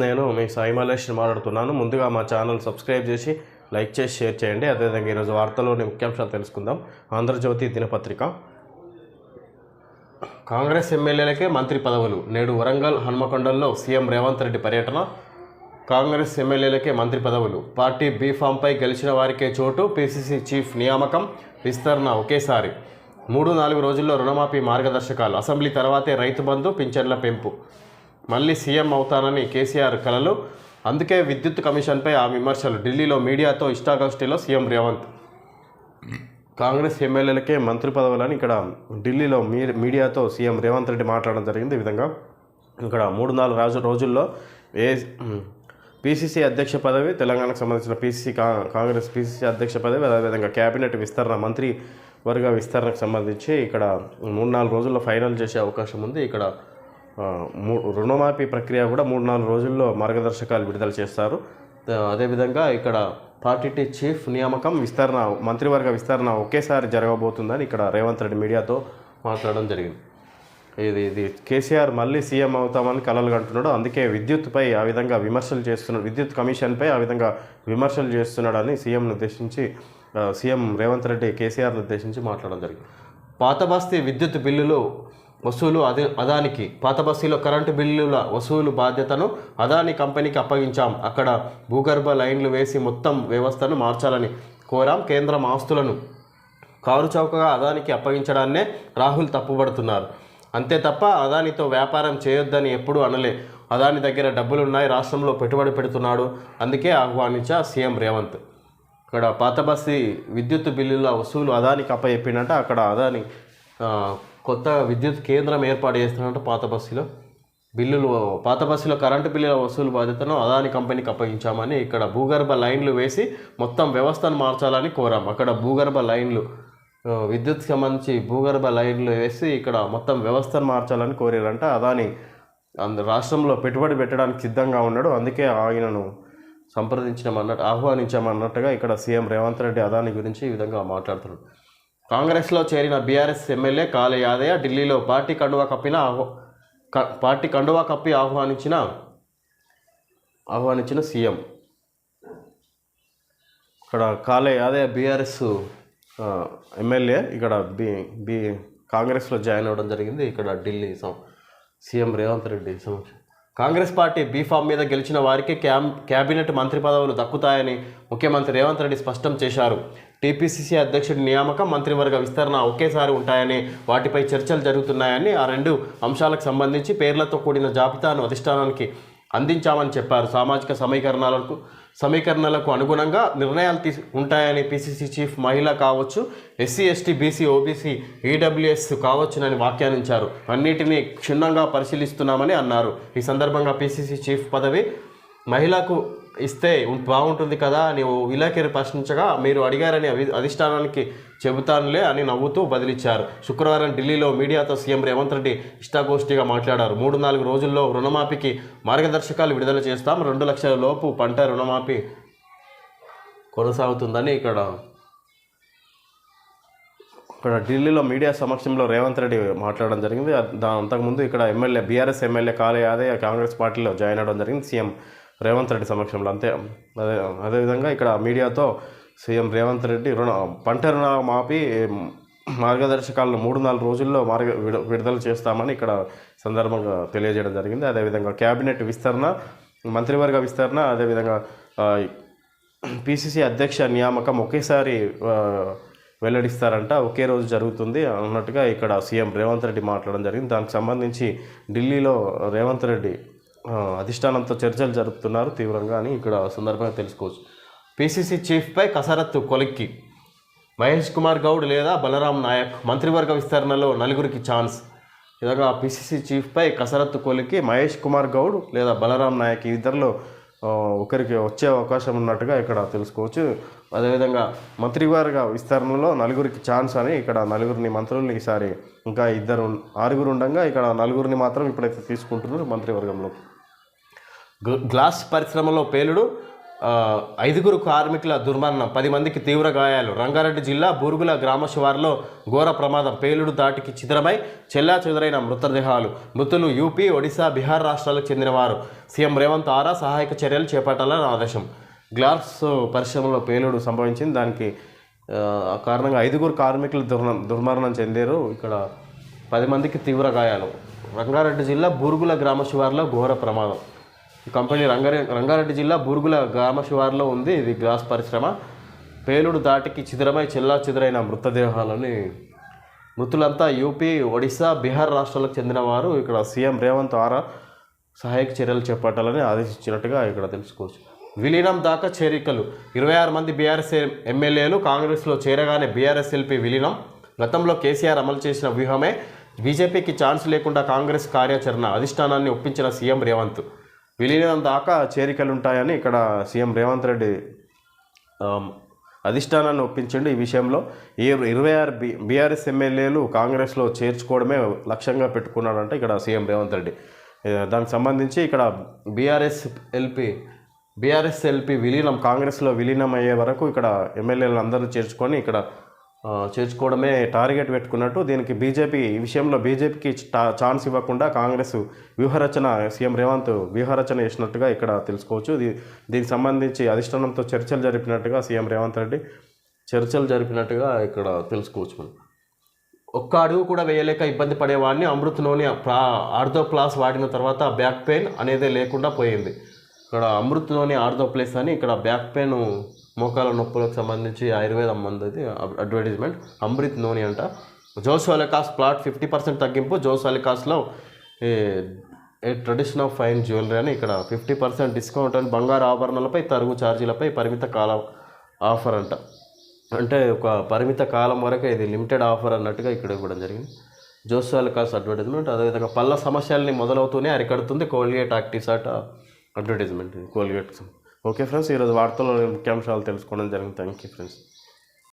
నేను మీ సాయి మల్లేష్ మాట్లాడుతున్నాను. ముందుగా మా ఛానల్ సబ్స్క్రైబ్ చేసి లైక్ చేసి షేర్ చేయండి. అదేవిధంగా ఈరోజు వార్తల్లోని ముఖ్యాంశాలు తెలుసుకుందాం. ఆంధ్రజ్యోతి దినపత్రిక. కాంగ్రెస్ ఎమ్మెల్యేలకే మంత్రి పదవులు. నేడు వరంగల్ హన్మకొండల్లో సీఎం రేవంత్ రెడ్డి పర్యటన. కాంగ్రెస్ ఎమ్మెల్యేలకే మంత్రి పదవులు. పార్టీ బీఫామ్పై గెలిచిన వారికే చోటు. పీసీసీ చీఫ్ నియామకం, విస్తరణ ఒకేసారి. 3-4 రోజుల్లో రుణమాఫీ మార్గదర్శకాలు. అసెంబ్లీ తర్వాతే రైతు బంధు, పింఛన్ల పెంపు. మళ్ళీ సీఎం అవుతానని కేసీఆర్ కలలు. అందుకే విద్యుత్ కమిషన్పై ఆ విమర్శలు. ఢిల్లీలో మీడియాతో ఇష్టాగోష్ఠిలో సీఎం రేవంత్. కాంగ్రెస్ ఎమ్మెల్యేలకే మంత్రి పదవులని ఇక్కడ ఢిల్లీలో మీడియాతో సీఎం రేవంత్ రెడ్డి మాట్లాడడం జరిగింది. ఈ విధంగా ఇక్కడ 3-4 రోజుల్లో పీసీసీ అధ్యక్ష పదవి, తెలంగాణకు సంబంధించిన కాంగ్రెస్ పీసీసీ అధ్యక్ష పదవి, అదేవిధంగా క్యాబినెట్ విస్తరణ, మంత్రి వర్గ విస్తరణకు సంబంధించి ఇక్కడ 3-4 రోజుల్లో ఫైనల్ చేసే అవకాశం ఉంది. ఇక్కడ రుణమాఫీ ప్రక్రియ కూడా 3-4 రోజుల్లో మార్గదర్శకాలు విడుదల చేస్తారు. అదేవిధంగా ఇక్కడ పార్టీ చీఫ్ నియామకం, విస్తరణ, మంత్రివర్గ విస్తరణ ఒకేసారి జరగబోతుందని ఇక్కడ రేవంత్ రెడ్డి మీడియాతో మాట్లాడడం జరిగింది. ఇది కేసీఆర్ మళ్ళీ సీఎం అవుతామని కలలు కంటున్నాడు. అందుకే విద్యుత్పై ఆ విధంగా విమర్శలు చేస్తున్నాడు, విద్యుత్ కమిషన్పై ఆ విధంగా విమర్శలు చేస్తున్నాడని సీఎం రేవంత్ రెడ్డి కేసీఆర్ను ఉద్దేశించి మాట్లాడడం జరిగింది. పాత బస్తీ విద్యుత్ బిల్లులు వసూలు అదానికి. పాత బస్తీలో కరెంటు బిల్లుల వసూలు బాధ్యతను అదాని కంపెనీకి అప్పగించాం. అక్కడ భూగర్భ లైన్లు వేసి మొత్తం వ్యవస్థను మార్చాలని కోరాం. కేంద్రం ఆస్తులను కారు చౌకగా అదానికి అప్పగించడాన్నే రాహుల్ తప్పుపడుతున్నారు. అంతే తప్ప అదానితో వ్యాపారం చేయొద్దని ఎప్పుడూ అనలే. అదాని దగ్గర డబ్బులున్నాయి, రాష్ట్రంలో పెట్టుబడి పెడుతున్నాడు, అందుకే ఆహ్వానించా సీఎం రేవంత్. ఇక్కడ పాత బస్తీ విద్యుత్ బిల్లుల వసూలు అదానికి అప్పచెప్పినట్ట. అక్కడ అదాని కొత్త విద్యుత్ కేంద్రం ఏర్పాటు చేస్తున్నట్టు. పాత బస్సులో కరెంటు బిల్లుల వసూలు బాధ్యతను అదాని కంపెనీకి అప్పగించామని, ఇక్కడ భూగర్భ లైన్లు వేసి మొత్తం వ్యవస్థను మార్చాలని కోరాం. అక్కడ భూగర్భ లైన్లు, విద్యుత్కి సంబంధించి భూగర్భ లైన్లు వేసి ఇక్కడ మొత్తం వ్యవస్థను మార్చాలని కోరారంట. అదాని రాష్ట్రంలో పెట్టుబడి పెట్టడానికి సిద్ధంగా ఉన్నాడు, అందుకే ఆయనను ఆహ్వానించామన్నట్టుగా ఇక్కడ సీఎం రేవంత్ రెడ్డి అదాని గురించి ఈ విధంగా మాట్లాడుతున్నాడు. కాంగ్రెస్లో చేరిన బీఆర్ఎస్ ఎమ్మెల్యే కాళ యాదయ్య ఢిల్లీలో పార్టీ కండువా కప్పి ఆహ్వానించిన సీఎం. ఇక్కడ కాళ యాదయ్య బీఆర్ఎస్ ఎమ్మెల్యే ఇక్కడ కాంగ్రెస్లో జాయిన్ అవ్వడం జరిగింది. ఇక్కడ ఢిల్లీ సీఎం రేవంత్ రెడ్డి సమక్షం. కాంగ్రెస్ పార్టీ బీఫామ్ మీద గెలిచిన వారికి క్యాబినెట్ మంత్రి పదవులు దక్కుతాయని ముఖ్యమంత్రి రేవంత్ రెడ్డి స్పష్టం చేశారు. టీపీసీసీ అధ్యక్షుడి నియామకం, మంత్రివర్గ విస్తరణ ఒకేసారి ఉంటాయని, వాటిపై చర్చలు జరుగుతున్నాయని, ఆ 2 అంశాలకు సంబంధించి పేర్లతో కూడిన జాబితాను అధిష్టానానికి అందించామని చెప్పారు. సామాజిక సమీకరణలకు అనుగుణంగా నిర్ణయాలు ఉంటాయని, పీసీసీ చీఫ్ మహిళ కావచ్చు, SC ST BC OBC EWS కావచ్చునని వ్యాఖ్యానించారు. అన్నిటినీ క్షుణ్ణంగా పరిశీలిస్తున్నామని అన్నారు. ఈ సందర్భంగా పీసీసీ చీఫ్ పదవి మహిళకు ఇస్తే బాగుంటుంది కదా అని విలేకరి ప్రశ్నించగా, మీరు అడిగారని అధిష్టానానికి చెబుతానులే అని నవ్వుతూ బదిలిచ్చారు. శుక్రవారం ఢిల్లీలో మీడియాతో సీఎం రేవంత్ రెడ్డి ఇష్టాగోష్ఠిగా మాట్లాడారు. 3-4 రోజుల్లో రుణమాఫీకి మార్గదర్శకాలు విడుదల చేస్తాం. 2 లక్షల లోపు పంట రుణమాఫీ కొనసాగుతుందని ఇక్కడ ఢిల్లీలో మీడియా సమక్షంలో రేవంత్ రెడ్డి మాట్లాడడం జరిగింది. అంతకుముందు ఇక్కడ బీఆర్ఎస్ ఎమ్మెల్యే కాళ యాదయ్య కాంగ్రెస్ పార్టీలో జాయిన్ అవ్వడం జరిగింది సీఎం రేవంత్ రెడ్డి సమక్షంలో. అదేవిధంగా ఇక్కడ మీడియాతో సీఎం రేవంత్ రెడ్డి పంట రుణమాఫీ మార్గదర్శకాలను 3-4 రోజుల్లో విడుదల చేస్తామని ఇక్కడ సందర్భంగా తెలియజేయడం జరిగింది. అదేవిధంగా క్యాబినెట్ విస్తరణ, మంత్రివర్గ విస్తరణ, అదేవిధంగా పీసీసీ అధ్యక్ష నియామకం ఒకేసారి వెల్లడిస్తారంట, ఒకే రోజు జరుగుతుంది అన్నట్టుగా ఇక్కడ సీఎం రేవంత్ రెడ్డి మాట్లాడడం జరిగింది. దానికి సంబంధించి ఢిల్లీలో రేవంత్ రెడ్డి అధిష్టానంతో చర్చలు జరుపుతున్నారు తీవ్రంగా అని ఇక్కడ సందర్భంగా తెలుసుకోవచ్చు. పీసీసీ చీఫ్పై కసరత్తు కొలిక్కి. మహేష్ కుమార్ గౌడ్ లేదా బలరాం నాయక్ మంత్రివర్గ విస్తరణలో 4గురికి ఛాన్స్. విధంగా పీసీసీ చీఫ్పై కసరత్తు కొలిక్కి మహేష్ కుమార్ గౌడ్ లేదా బలరాం నాయక్, ఈ ఇద్దరిలో ఒకరికి వచ్చే అవకాశం ఉన్నట్టుగా ఇక్కడ తెలుసుకోవచ్చు. అదేవిధంగా మంత్రివర్గ విస్తరణలో 4గురికి ఛాన్స్ అని ఇక్కడ 4గురిని మంత్రుల్ని ఈసారి ఇంకా 6 ఉండగా ఇక్కడ 4గురిని మాత్రం ఇప్పుడైతే తీసుకుంటున్నారు మంత్రివర్గంలో. గ్లాస్ పరిశ్రమలో పేలుడు, ఐదుగురు కార్మికుల దుర్మరణం, 10 మందికి తీవ్ర గాయాలు. రంగారెడ్డి జిల్లా బూరుగుల గ్రామ శివారులో ఘోర ప్రమాదం, పేలుడు దాటికి చిదరమై చెల్లా చెదరైన మృతదేహాలు. మృతులు యూపీ, ఒడిశా, బీహార్ రాష్ట్రాలకు చెందినవారు. సీఎం రేవంత్ ఆరా సహాయక చర్యలు చేపట్టాలని ఆదేశం. గ్లాస్ పరిశ్రమలో పేలుడు సంభవించింది. దానికి కారణంగా 5గురు కార్మికులు దుర్మరణం చెందారు. ఇక్కడ 10 మందికి తీవ్ర గాయాలు. రంగారెడ్డి జిల్లా బూరుగుల గ్రామ శివారులో ఘోర ప్రమాదం. ఈ కంపెనీ రంగారెడ్డి జిల్లా బూరుగుల గ్రామ శివారులో ఉంది. ఇది గ్లాస్ పరిశ్రమ. పేలుడు దాటికి చిదరమై చెల్లా చెదరైన మృతదేహాలని. మృతులంతా యూపీ, ఒడిశా, బీహార్ రాష్ట్రాలకు చెందినవారు. ఇక్కడ సీఎం రేవంత్ ఆరా సహాయక చర్యలు చేపట్టాలని ఆదేశించినట్టుగా ఇక్కడ తెలుసుకోవచ్చు. విలీనం దాకా చేరికలు. 26 మంది బీఆర్ఎస్ ఎమ్మెల్యేలు కాంగ్రెస్లో చేరగానే బీఆర్ఎస్ ఎల్పీ విలీనం. గతంలో కేసీఆర్ అమలు చేసిన వ్యూహమే. బీజేపీకి ఛాన్స్ లేకుండా కాంగ్రెస్ కార్యాచరణ. అధిష్టానాన్ని ఒప్పించిన సీఎం రేవంత్. విలీనం దాకా చేరికలుంటాయని ఇక్కడ సీఎం రేవంత్ రెడ్డి అధిష్టానాన్ని ఒప్పించండి. ఈ విషయంలో 26 బీఆర్ఎస్ ఎమ్మెల్యేలు కాంగ్రెస్లో చేర్చుకోవడమే లక్ష్యంగా పెట్టుకున్నాడంటే ఇక్కడ సీఎం రేవంత్ రెడ్డి. దానికి సంబంధించి ఇక్కడ బీఆర్ఎస్ ఎల్పీ విలీనం, కాంగ్రెస్లో విలీనం అయ్యే వరకు ఇక్కడ ఎమ్మెల్యేలను అందరూ చేర్చుకొని ఇక్కడ చేర్చుకోవడమే టార్గెట్ పెట్టుకున్నట్టు. దీనికి బీజేపీ, ఈ విషయంలో బీజేపీకి ఛాన్స్ ఇవ్వకుండా కాంగ్రెస్ వ్యూహరచన, సీఎం రేవంత్ వ్యూహరచన చేసినట్టుగా ఇక్కడ తెలుసుకోవచ్చు. దీనికి సంబంధించి అధిష్టానంతో చర్చలు జరిపినట్టుగా సీఎం రేవంత్ రెడ్డి చర్చలు జరిపినట్టుగా ఇక్కడ తెలుసుకోవచ్చు. మనం ఒక్క అడుగు కూడా వేయలేక ఇబ్బంది పడేవాడిని. అమృత్ నూనె ఆర్థోప్లాస్ వాడిన తర్వాత బ్యాక్ పెయిన్ అనేది లేకుండా పోయింది. ఇక్కడ అమృత్ నూనె ఆర్థోప్లాస్ అని ఇక్కడ బ్యాక్ పెయిన్, మోకాల నొప్పులకు సంబంధించి ఆయుర్వేదం మంది అది అడ్వర్టైజ్మెంట్. అమృత్ నూనె అంట. జోస్ అలికాస్ ప్లాట్ 50% తగ్గింపు. జోస్ అలికాస్లో ట్రెడిషన్ ఆఫ్ ఫైన్ జ్యువెలరీ అని ఇక్కడ 50% డిస్కౌంట్ అని. బంగారు ఆభరణాలపై తరుగు ఛార్జీలపై పరిమిత కాలం ఆఫర్ అంట. అంటే ఒక పరిమిత కాలం వరకు ఇది లిమిటెడ్ ఆఫర్ అన్నట్టుగా ఇక్కడ ఇవ్వడం జరిగింది. జోస్ అలికాస్ అడ్వర్టైజ్మెంట్. అదేవిధంగా పళ్ళ సమస్యల్ని మొదలవుతూనే అరికడుతుంది కోల్గేట్ యాక్టిసాట్ అడ్వర్టైజ్మెంట్. కోల్గేట్. ఓకే ఫ్రెండ్స్, ఈరోజు వార్తల్లో ముఖ్యాంశాలు తెలుసుకోవడం జరిగింది. Thank you friends.